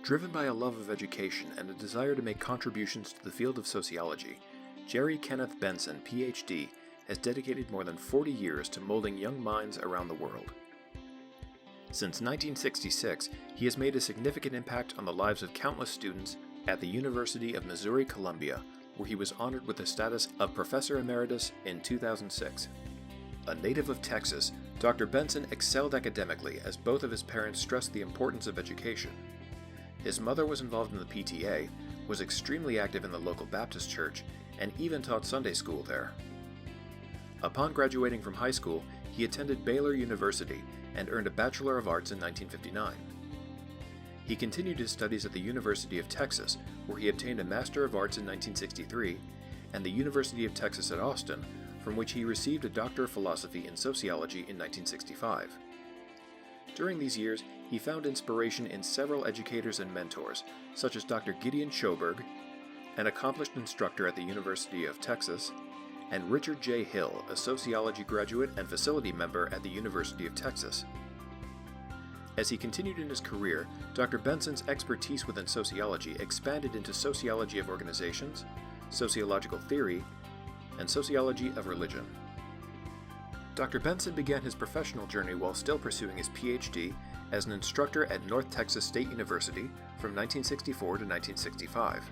Driven by a love of education and a desire to make contributions to the field of sociology, Jerry Kenneth Benson, Ph.D., has dedicated more than 40 years to molding young minds around the world. Since 1966, he has made a significant impact on the lives of countless students at the University of Missouri-Columbia, where he was honored with the status of Professor Emeritus in 2006. A native of Texas, Dr. Benson excelled academically as both of his parents stressed the importance of education. His mother was involved in the PTA, was extremely active in the local Baptist church, and even taught Sunday school there. Upon graduating from high school, he attended Baylor University and earned a Bachelor of Arts in 1959. He continued his studies at the University of Texas, where he obtained a Master of Arts in 1963, and the University of Texas at Austin, from which he received a Doctor of Philosophy in Sociology in 1965. During these years, he found inspiration in several educators and mentors, such as Dr. Gideon Schoberg, an accomplished instructor at the University of Texas, and Richard J. Hill, a sociology graduate and faculty member at the University of Texas. As he continued in his career, Dr. Benson's expertise within sociology expanded into sociology of organizations, sociological theory, and sociology of religion. Dr. Benson began his professional journey while still pursuing his PhD as an instructor at North Texas State University from 1964 to 1965.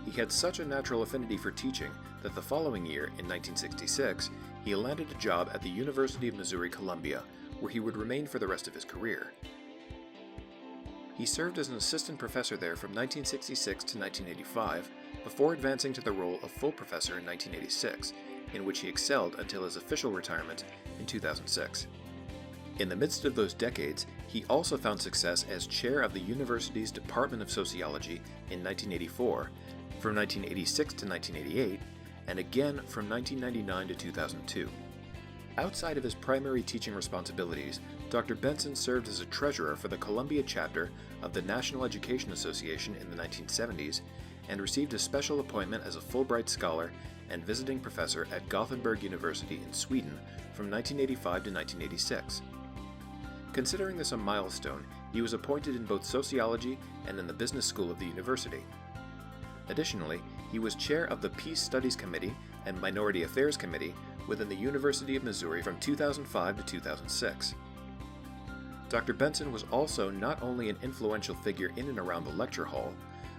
He had such a natural affinity for teaching that the following year, in 1966, he landed a job at the University of Missouri-Columbia, where he would remain for the rest of his career. He served as an assistant professor there from 1966 to 1985, before advancing to the role of full professor in 1986, in which he excelled until his official retirement in 2006. In the midst of those decades, he also found success as chair of the university's Department of Sociology in 1984, from 1986 to 1988, and again from 1999 to 2002. Outside of his primary teaching responsibilities, Dr. Benson served as a treasurer for the Columbia chapter of the National Education Association in the 1970s and received a special appointment as a Fulbright Scholar and visiting professor at Gothenburg University in Sweden from 1985 to 1986. Considering this a milestone, he was appointed in both sociology and in the business school of the university. Additionally, he was chair of the Peace Studies Committee and Minority Affairs Committee within the University of Missouri from 2005 to 2006. Dr. Benson was also not only an influential figure in and around the lecture hall,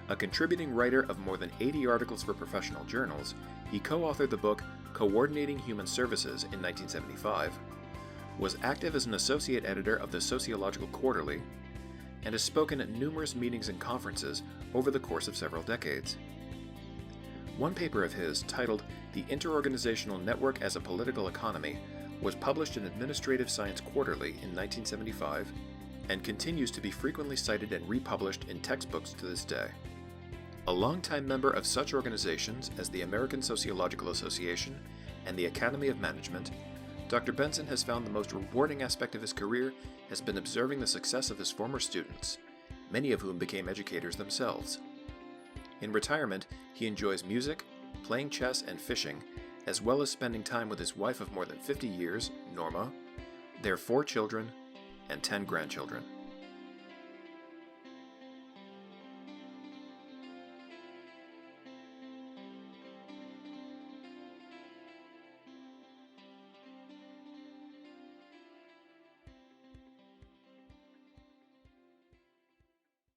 a contributing writer of more than 80 articles for professional journals, he co-authored the book Coordinating Human Services in 1975, was active as an associate editor of the Sociological Quarterly, and has spoken at numerous meetings and conferences over the course of several decades. One paper of his, titled The Interorganizational Network as a Political Economy, was published in Administrative Science Quarterly in 1975, and continues to be frequently cited and republished in textbooks to this day. A longtime member of such organizations as the American Sociological Association and the Academy of Management, Dr. Benson has found the most rewarding aspect of his career has been observing the success of his former students, many of whom became educators themselves. In retirement, he enjoys music, playing chess, and fishing, as well as spending time with his wife of more than 50 years, Norma, their 4 children, and 10 grandchildren.